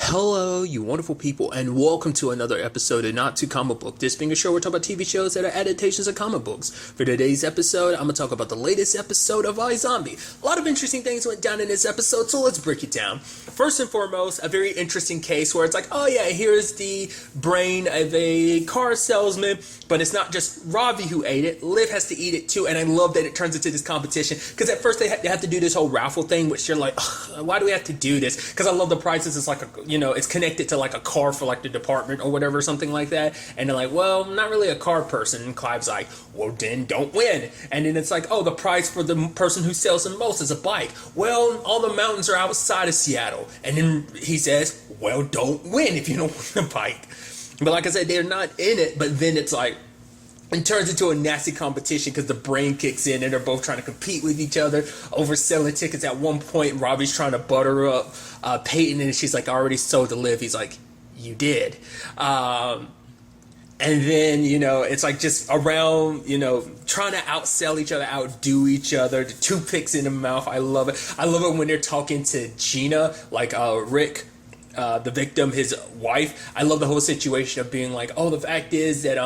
Hello, you wonderful people, and welcome to another episode of Not Too Comic Book. This being a show, we're talking about TV shows that are adaptations of comic books. For today's episode, I'm going to talk about the latest episode of iZombie. A lot of interesting things went down in this episode, so let's break it down. First and foremost, a very interesting case where it's like, oh yeah, here's the brain of a car salesman, but it's not just Ravi who ate it. Liv has to eat it too, and I love that it turns into this competition, because at first they have to do this whole raffle thing, which you're like, why do we have to do this? Because I love the prizes. It's like it's connected to like a car for like the department or whatever, something like that. And they're like, well, I'm not really a car person. And Clive's like, well, then don't win. And then it's like, oh, the prize for the person who sells the most is a bike. Well, all the mountains are outside of Seattle. And then he says, well, don't win if you don't win a bike. But like I said, they're not in it. But then it's like, it turns into a nasty competition because the brain kicks in and they're both trying to compete with each other over selling tickets. At one point, Robbie's trying to butter up Peyton, and she's like, I already sold to Liv. He's like, you did. And then, it's like just around, trying to outsell each other, outdo each other, the toothpicks in the mouth. I love it. I love it when they're talking to Gina, like Rick, the victim, his wife. I love the whole situation of being like, oh, the fact is that,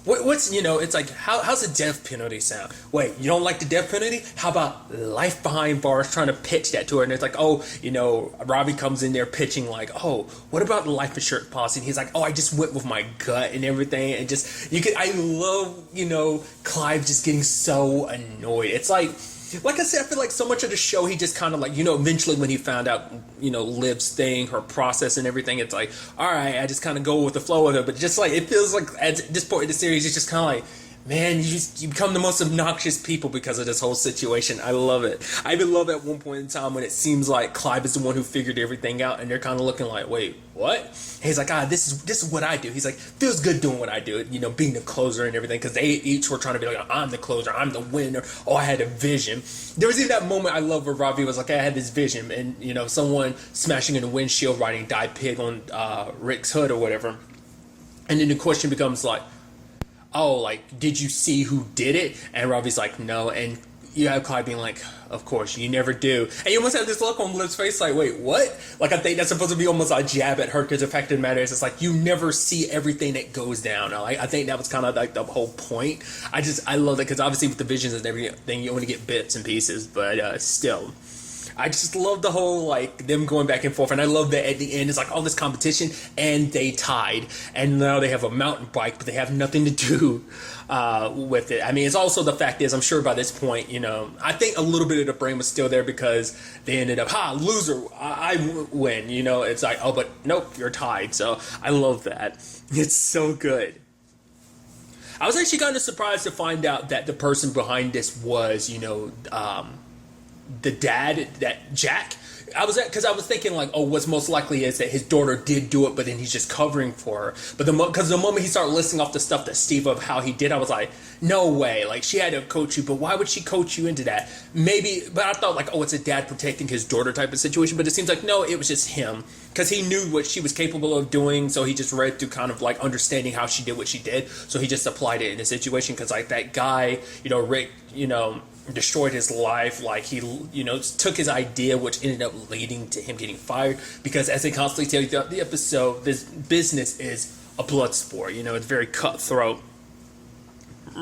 it's like, how's the death penalty sound? Wait, you don't like the death penalty? How about life behind bars? Trying to pitch that to her, and it's like, Robbie comes in there pitching like, oh, what about the life insurance policy? And he's like, oh, I just went with my gut and everything, and I love, Clive just getting so annoyed. It's like I said, I feel like so much of the show, he just kind of like, eventually when he found out, Liv's thing, her process and everything, it's like, all right, I just kind of go with the flow of it. But just like, it feels like at this point in the series, it's just kind of like, man, you become the most obnoxious people because of this whole situation. I love it. I even love at one point in time when it seems like Clive is the one who figured everything out, and they're kind of looking like, wait, what? And he's like, this is what I do. He's like, feels good doing what I do, being the closer and everything, because they each were trying to be like, I'm the closer, I'm the winner. Oh, I had a vision. There was even that moment I love where Ravi was like, I had this vision, and someone smashing in the windshield writing "Die Pig" on Rick's hood or whatever, and then the question becomes like, oh, like, did you see who did it? And Ravi's like, no. And you have Clive being like, of course, you never do. And you almost have this look on Liv's face like, wait, what? Like, I think that's supposed to be almost a jab at her, because the fact of the matter is, it's like, you never see everything that goes down. I think that was kind of like the whole point. I love that, because obviously with the visions and everything, you only get bits and pieces, but still. I just love the whole, like, them going back and forth. And I love that at the end, it's like all this competition, and they tied. And now they have a mountain bike, but they have nothing to do with it. I mean, it's also the fact is, I'm sure by this point, I think a little bit of the brain was still there, because they ended up, loser, I win. It's like, oh, but nope, you're tied. So I love that. It's so good. I was actually kind of surprised to find out that the person behind this was, the dad, that Jack. Because I was thinking like, oh, what's most likely is that his daughter did do it, but then he's just covering for her. But because the moment he started listing off the stuff that Steve of how he did, I was like, no way. Like, she had to coach you, but why would she coach you into that? Maybe, but I thought like, oh, it's a dad protecting his daughter type of situation. But it seems like, no, it was just him, because he knew what she was capable of doing. So he just read through kind of like understanding how she did what she did. So he just applied it in a situation, because like that guy, Rick, destroyed his life. Like, he took his idea, which ended up leading to him getting fired, because as they constantly tell you throughout the episode, this business is a blood sport. It's very cutthroat,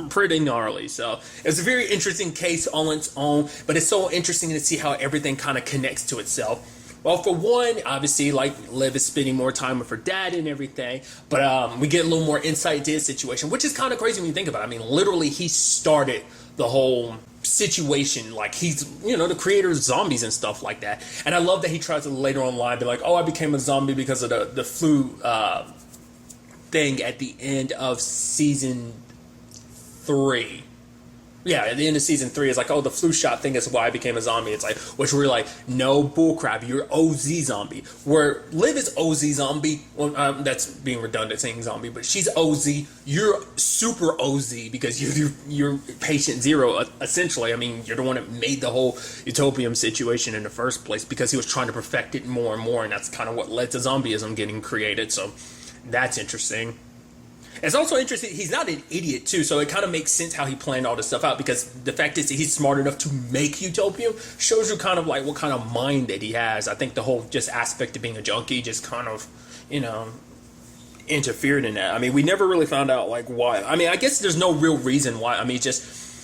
pretty gnarly. So it's a very interesting case on its own, but it's so interesting to see how everything kind of connects to itself. Well, for one, obviously, like, Liv is spending more time with her dad and everything, but we get a little more insight into his situation, which is kind of crazy when you think about it. I mean, literally, he started the whole situation. Like, he's, the creator of zombies and stuff like that. And I love that he tries to later on lie, be like, oh, I became a zombie because of the flu thing at the end of season 3. Yeah, at the end of season 3, it's like, oh, the flu shot thing is why I became a zombie. It's like, which we're like, no, bullcrap, you're OZ zombie. Where Liv is OZ zombie, well, that's being redundant saying zombie, but she's OZ, you're super OZ, because you're patient zero, essentially. I mean, you're the one that made the whole utopium situation in the first place, because he was trying to perfect it more and more, and that's kind of what led to zombieism getting created, so that's interesting. It's also interesting, he's not an idiot too, so it kind of makes sense how he planned all this stuff out, because the fact is that he's smart enough to make Utopium shows you kind of like what kind of mind that he has. I think the whole just aspect of being a junkie just kind of, interfered in that. I mean, we never really found out like why. I mean, I guess there's no real reason why. I mean, just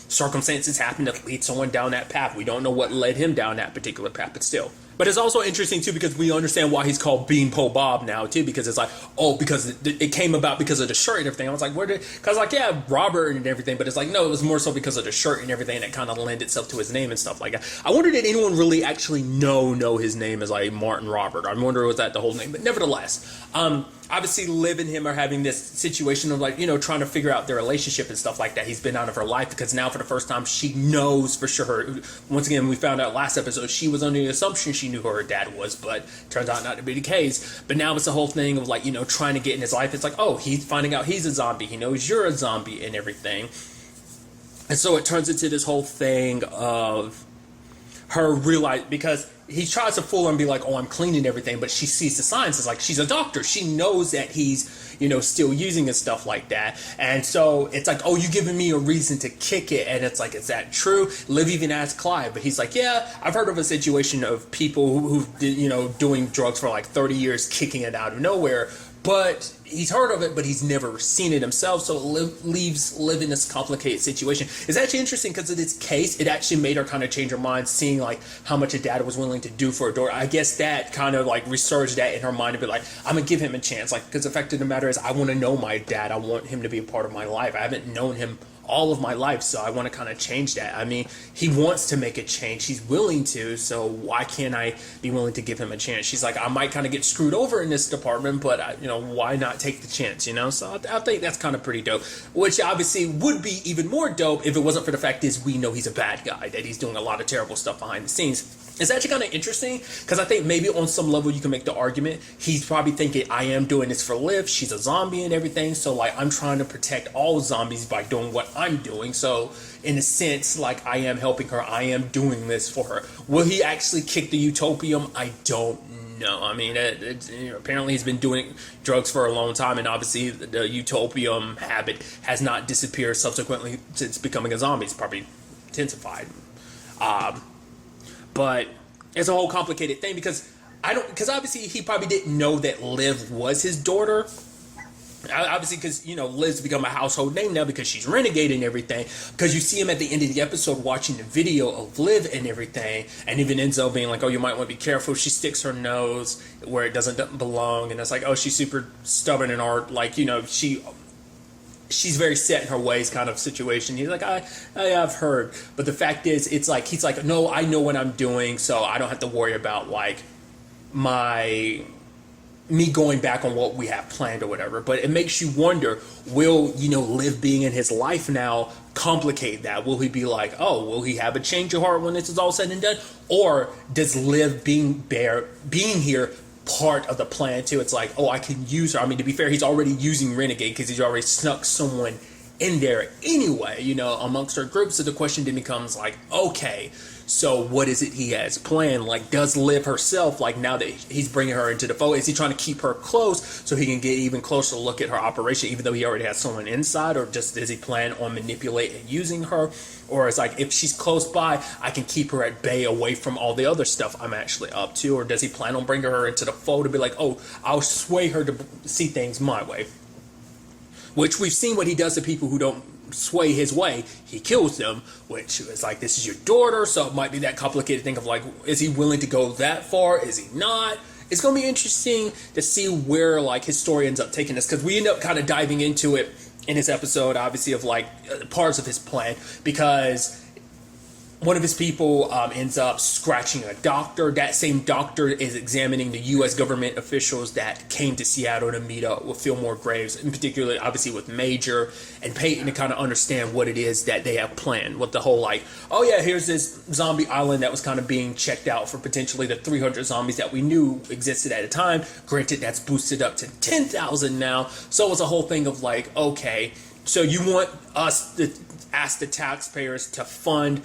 circumstances happen to lead someone down that path. We don't know what led him down that particular path, but still. But it's also interesting too, because we understand why he's called Beanpole Bob now too, because it's like, oh, because it came about because of the shirt and everything. I was like, because like, yeah, Robert and everything, but it's like, no, it was more so because of the shirt and everything that kind of lent itself to his name and stuff like that. I wonder did anyone really actually know his name as like Martin Robert. I wonder was that the whole name, but nevertheless, obviously Liv and him are having this situation of like, trying to figure out their relationship and stuff like that. He's been out of her life because now for the first time she knows for sure. Once again, we found out last episode she was under the assumption she knew who her dad was, but turns out not to be the case. But now it's the whole thing of like, trying to get in his life. It's like, oh, he's finding out he's a zombie. He knows you're a zombie and everything. And so it turns into this whole thing of her realize, because he tries to fool her and be like, oh, I'm clean and everything, but she sees the signs. It's like, she's a doctor. She knows that he's, still using and stuff like that. And so it's like, oh, you giving me a reason to kick it. And it's like, is that true? Liv even asked Clive, but he's like, yeah, I've heard of a situation of people who've, doing drugs for like 30 years, kicking it out of nowhere. But he's heard of it, but he's never seen it himself, so it leaves Liv in this complicated situation. It's actually interesting because of this case, it actually made her kind of change her mind, seeing like how much her dad was willing to do for her daughter. I guess that kind of like resurged that in her mind to be like, I'm gonna give him a chance, like, because the fact of the matter is I want to know my dad. I want him to be a part of my life. I haven't known him all of my life, so I want to kind of change that. I mean, he wants to make a change. He's willing to, so why can't I be willing to give him a chance? She's like, I might kind of get screwed over in this department, but why not take the chance, So I think that's kind of pretty dope, which obviously would be even more dope if it wasn't for the fact is we know he's a bad guy, that he's doing a lot of terrible stuff behind the scenes. It's actually kind of interesting because I think maybe on some level you can make the argument he's probably thinking, I am doing this for Liv, she's a zombie and everything, so like I'm trying to protect all zombies by doing what I'm doing. So in a sense, like I am helping her, I am doing this for her. Will he actually kick the Utopium? I don't know. I mean, apparently he's been doing drugs for a long time, and obviously the Utopium habit has not disappeared subsequently since becoming a zombie. It's probably intensified. But it's a whole complicated thing because obviously he probably didn't know that Liv was his daughter. Obviously, because, Liv's become a household name now because she's renegade and everything. Because you see him at the end of the episode watching the video of Liv and everything. And even Enzo being like, oh, you might want to be careful. She sticks her nose where it doesn't belong. And it's like, oh, she's super stubborn and like, she's very set in her ways kind of situation. He's like, I've heard. But the fact is, it's like, he's like, no, I know what I'm doing, so I don't have to worry about, like, me going back on what we have planned or whatever. But it makes you wonder, will, Liv being in his life now complicate that? Will he be like, oh, will he have a change of heart when this is all said and done? Or does Liv being here part of the plan too? It's like, oh, I can use her. I mean, to be fair, he's already using Renegade because he's already snuck someone in there anyway, amongst our group. So the question then becomes like, okay, so what is it he has planned? Like, does Liv herself, like now that he's bringing her into the fold, is he trying to keep her close so he can get even closer look at her operation, even though he already has someone inside? Or just does he plan on manipulating and using her? Or it's like, if she's close by, I can keep her at bay away from all the other stuff I'm actually up to? Or does he plan on bringing her into the fold to be like, oh, I'll sway her to see things my way? Which we've seen what he does to people who don't sway his way. He kills them, which is like, this is your daughter, so it might be that complicated thing of like, is he willing to go that far? Is he not? It's going to be interesting to see where like his story ends up taking us, because we end up kind of diving into it in this episode, obviously, of like parts of his plan, because one of his people ends up scratching a doctor. That same doctor is examining the U.S. government officials that came to Seattle to meet up with Fillmore Graves, in particular, obviously, with Major and Peyton, to kind of understand what it is that they have planned. With the whole, like, oh yeah, here's this zombie island that was kind of being checked out for potentially the 300 zombies that we knew existed at the time. Granted, that's boosted up to 10,000 now. So it's a whole thing of like, okay, so you want us to ask the taxpayers to fund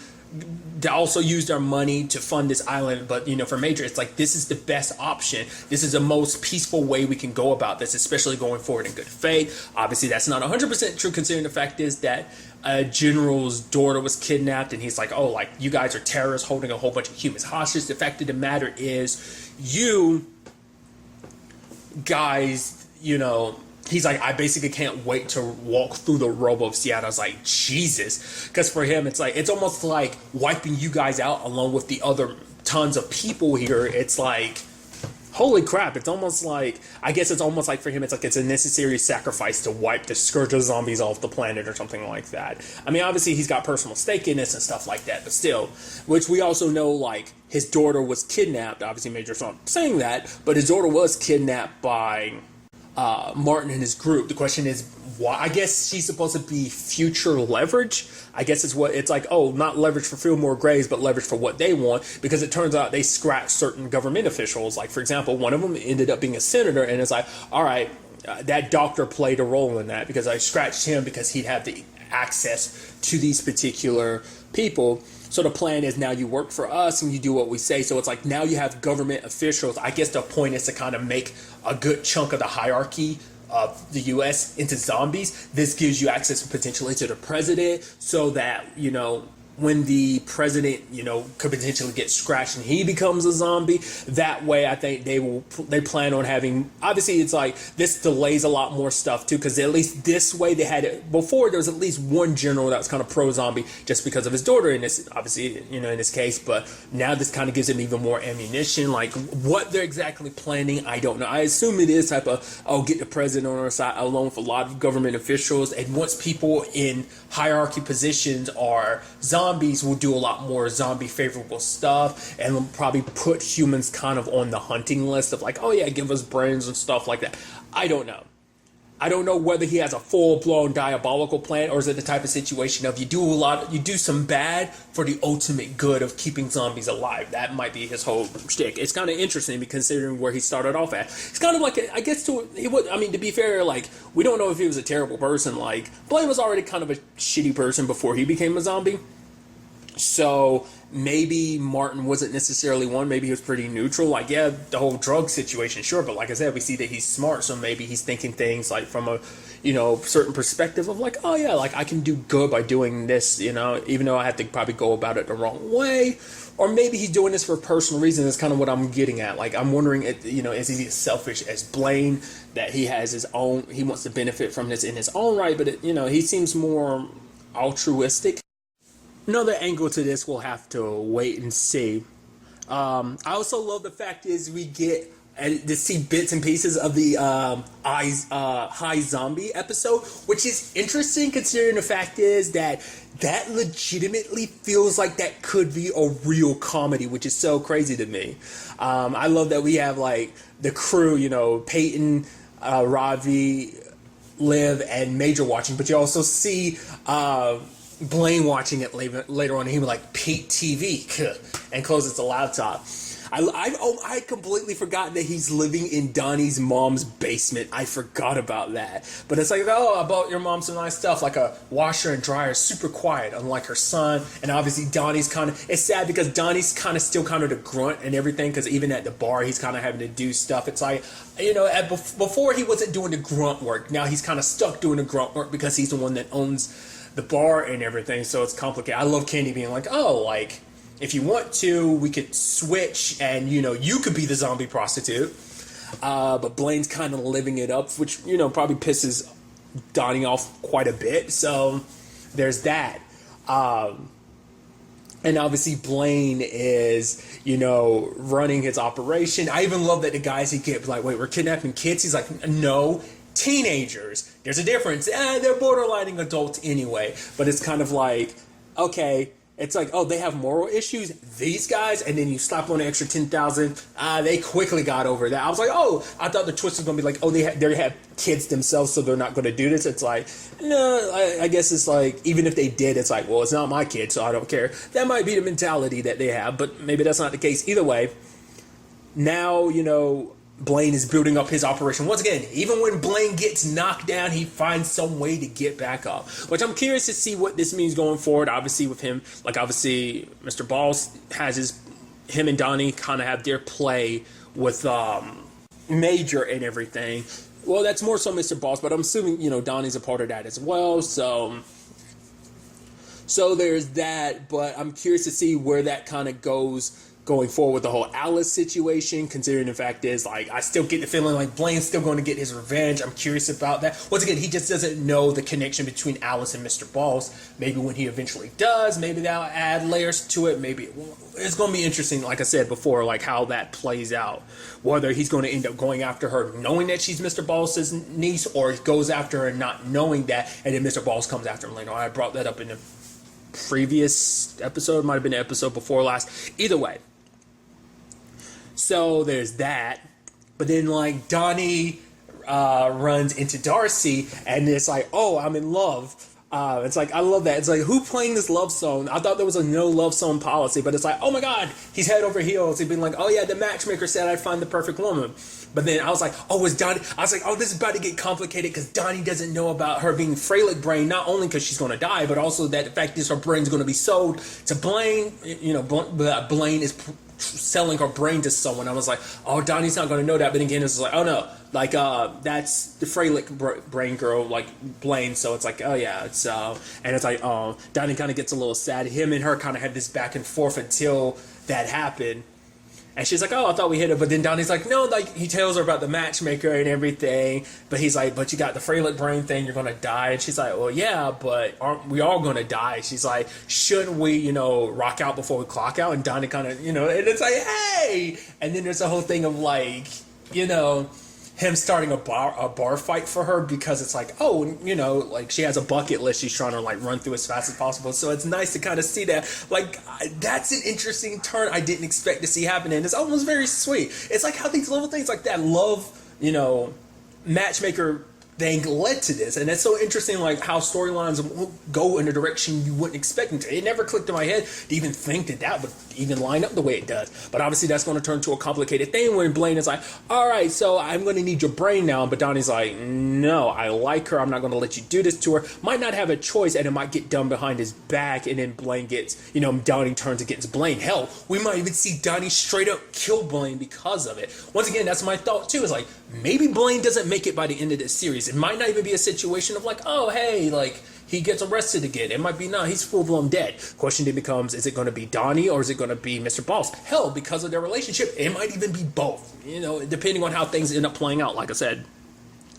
they also use their money to fund this island. But, for Major, it's like, this is the best option. This is the most peaceful way we can go about this, especially going forward in good faith. Obviously, that's not 100% true, considering the fact is that a general's daughter was kidnapped, and he's like, oh, like, you guys are terrorists holding a whole bunch of humans hostage. The fact of the matter is, you guys, he's like, I basically can't wait to walk through the rubble of Seattle. I was like, Jesus. Because for him, it's like, it's almost like wiping you guys out along with the other tons of people here. It's like, holy crap. It's almost like, I guess it's almost like for him, it's like it's a necessary sacrifice to wipe the scourge of zombies off the planet or something like that. I mean, obviously he's got personal stake in this and stuff like that, but still, which we also know, like, his daughter was kidnapped. Obviously Major's not saying that, but his daughter was kidnapped by Martin and his group. The question is, why? I guess she's supposed to be future leverage. I guess it's what it's like. Oh, not leverage for Fillmore Graves, but leverage for what they want. Because it turns out they scratched certain government officials. Like, for example, one of them ended up being a senator, and it's like, all right, that doctor played a role in that because I scratched him because he'd have the access to these particular people. So the plan is now you work for us and you do what we say. So it's like now you have government officials. I guess the point is to kind of make a good chunk of the hierarchy of the U.S. into zombies. This gives you access potentially to the president so that, when the president, could potentially get scratched and he becomes a zombie, that way I think they plan on having, obviously it's like this delays a lot more stuff too, because at least this way they had it before. There was at least one general that was kind of pro-zombie just because of his daughter in this, obviously, in this case, but now this kind of gives him even more ammunition. Like, what they're exactly planning, I don't know. I assume it is type of, get the president on our side, along with a lot of government officials, and once people in hierarchy positions are zombies, will do a lot more zombie favorable stuff and will probably put humans kind of on the hunting list of like, oh yeah, give us brains and stuff like that. I don't know. I don't know whether he has a full-blown diabolical plan, or is it the type of situation of you do some bad for the ultimate good of keeping zombies alive. That might be his whole shtick. It's kind of interesting considering where he started off at. It's kind of like, I guess to be fair, like, we don't know if he was a terrible person. Like, Blaine was already kind of a shitty person before he became a zombie. So maybe Martin wasn't necessarily one. Maybe he was pretty neutral. Like, yeah, the whole drug situation, sure. But like I said, we see that he's smart. So maybe he's thinking things like from a, certain perspective of like, oh yeah, like I can do good by doing this, even though I have to probably go about it the wrong way. Or maybe he's doing this for personal reasons. That's kind of what I'm getting at. Like, I'm wondering, is he as selfish as Blaine, that he has his own, he wants to benefit from this in his own right. But, he seems more altruistic. Another angle to this, we'll have to wait and see. I also love the fact is we get to see bits and pieces of the iZombie episode, which is interesting considering the fact is that legitimately feels like that could be a real comedy, which is so crazy to me. I love that we have like the crew, Peyton, Ravi, Liv, and Major watching, but you also see Blaine watching it later on, and he was like, Pete TV, and closes the laptop. I completely forgot that he's living in Donnie's mom's basement. I forgot about that. But it's like, I bought your mom some nice stuff, like a washer and dryer, super quiet, unlike her son. And obviously Donnie's it's sad because Donnie's still the grunt and everything, because even at the bar, he's having to do stuff. It's like, before he wasn't doing the grunt work. Now he's stuck doing the grunt work because he's the one that owns the bar and everything, so it's complicated. I love Candy being like, if you want to, we could switch and, you could be the zombie prostitute. But Blaine's living it up, which, probably pisses Donnie off quite a bit. So there's that. And obviously Blaine is, running his operation. I even love that the guys he get like, wait, we're kidnapping kids? He's like, no, teenagers. There's a difference. They're borderlining adults anyway. But it's like, okay, it's like, they have moral issues, these guys, and then you slap on an extra 10,000. They quickly got over that. I was like, I thought the twist was going to be like, they have kids themselves, so they're not going to do this. It's like, no, I guess it's like, even if they did, it's like, well, it's not my kid, so I don't care. That might be the mentality that they have, but maybe that's not the case. Either way, now, Blaine is building up his operation. Once again, even when Blaine gets knocked down, he finds some way to get back up. Which I'm curious to see what this means going forward. Obviously with him, like obviously Mr. Balls has him and Donnie kind of have their play with Major and everything. Well, that's more so Mr. Balls, but I'm assuming, Donnie's a part of that as well. So there's that, but I'm curious to see where that kind of goes going forward with the whole Alice situation, considering the fact is, like, I still get the feeling like Blaine's still going to get his revenge. I'm curious about that. Once again, he just doesn't know the connection between Alice and Mr. Balls. Maybe when he eventually does, maybe that'll add layers to it. Maybe it's going to be interesting, like I said before, like how that plays out. Whether he's going to end up going after her knowing that she's Mr. Balls' niece, or goes after her not knowing that, and then Mr. Balls comes after him later. I brought that up in the previous episode, might have been the episode before last. Either way. So there's that. But then, like, Donnie runs into Darcy, and it's like, oh, I'm in love. It's like, I love that. It's like, who playing this love song? I thought there was a no love song policy, but it's like, oh my God, he's head over heels. He's been like, oh yeah, the matchmaker said I'd find the perfect woman. But then I was like, oh, this is about to get complicated because Donnie doesn't know about her being Fralick brain, not only because she's going to die, but also that the fact is her brain's going to be sold to Blaine. Blaine is selling her brain to someone. I was like, oh, Donnie's not going to know that. But again, it's like, oh no, like that's the Fralick brain girl, like Blaine. So it's like, oh yeah, it's and it's like, oh, Donnie kind of gets a little sad. Him and her kind of had this back and forth until that happened. And she's like, oh, I thought we hit it. But then Donnie's like, no, like, he tells her about the matchmaker and everything. But he's like, but you got the Fralick brain thing, you're going to die. And she's like, well, yeah, but aren't we all going to die? She's like, shouldn't we, rock out before we clock out? And Donnie kind of, and it's like, hey! And then there's a whole thing of, like, him starting a bar fight for her because it's like, oh, like she has a bucket list she's trying to like run through as fast as possible. So it's nice to kind of see that. Like, that's an interesting turn I didn't expect to see happen, and it's almost very sweet. It's like how these little things like that love, matchmaker thing led to this, and it's so interesting, like how storylines go in a direction you wouldn't expect them to. It never clicked in my head to even think that would even line up the way it does. But obviously that's going to turn to a complicated thing when Blaine is like, all right, so I'm going to need your brain now. But Donnie's like, no, I like her, I'm not going to let you do this to her. Might not have a choice, and it might get done behind his back, and then Blaine gets, Donnie turns against Blaine. Hell, we might even see Donnie straight up kill Blaine because of it. Once again, that's my thought too, is like, maybe Blaine doesn't make it by the end of this series. It might not even be a situation of like, oh, hey, like, he gets arrested again. It might be, no, he's full-blown dead. Question then becomes, is it going to be Donnie or is it going to be Mr. Balls? Hell, because of their relationship, it might even be both, depending on how things end up playing out, like I said.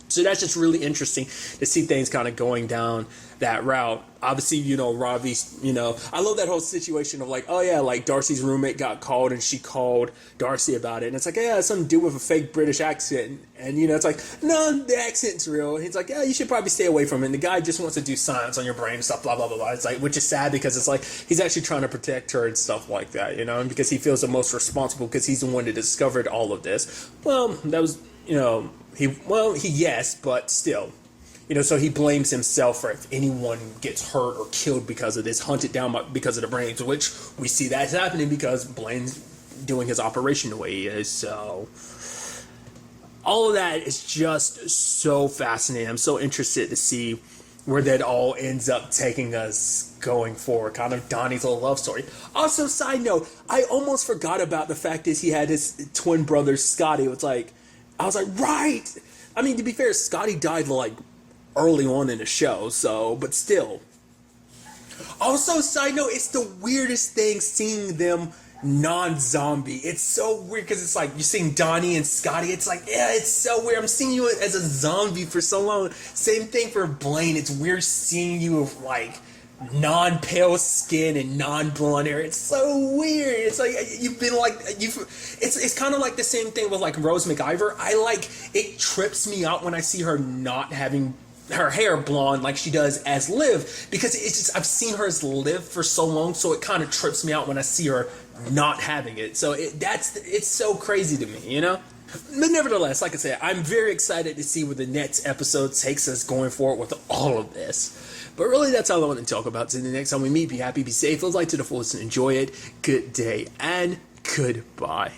So that's just really interesting to see things kind of going down that route. Obviously, Ravi, I love that whole situation of like, oh yeah, like Darcy's roommate got called and she called Darcy about it. And it's like, yeah, it's something to do with a fake British accent. And, it's like, no, the accent's real. And he's like, yeah, you should probably stay away from it. And the guy just wants to do science on your brain and stuff, blah, blah, blah, blah. It's like, which is sad because it's like, he's actually trying to protect her and stuff like that, and because he feels the most responsible because he's the one that discovered all of this. Well, that was, yes, but still. So he blames himself for if anyone gets hurt or killed because of this, hunted down because of the brains, which we see that's happening because Blaine's doing his operation the way he is. So all of that is just so fascinating. I'm so interested to see where that all ends up taking us going forward, kind of Donnie's little love story. Also, side note, I almost forgot about the fact that he had his twin brother, Scotty. It's like, I was like, right! I mean, to be fair, Scotty died like early on in the show, so, but still. Also, side note, it's the weirdest thing seeing them non-zombie. It's so weird because it's like you're seeing Donnie and Scotty. It's like, yeah, it's so weird. I'm seeing you as a zombie for so long. Same thing for Blaine. It's weird seeing you with like non-pale skin and non-blonde hair. It's so weird. It's like you've been like it's kind of like the same thing with like Rose McIver. It trips me out when I see her not having her hair blonde like she does as Liv, because it's just, I've seen her as Liv for so long, so it kind of trips me out when I see her not having it. So it's so crazy to me, But nevertheless, like I said, I'm very excited to see where the next episode takes us going forward with all of this. But really, that's all I want to talk about. So the next time we meet, be happy, be safe, live life to the fullest, and enjoy it. Good day, and goodbye.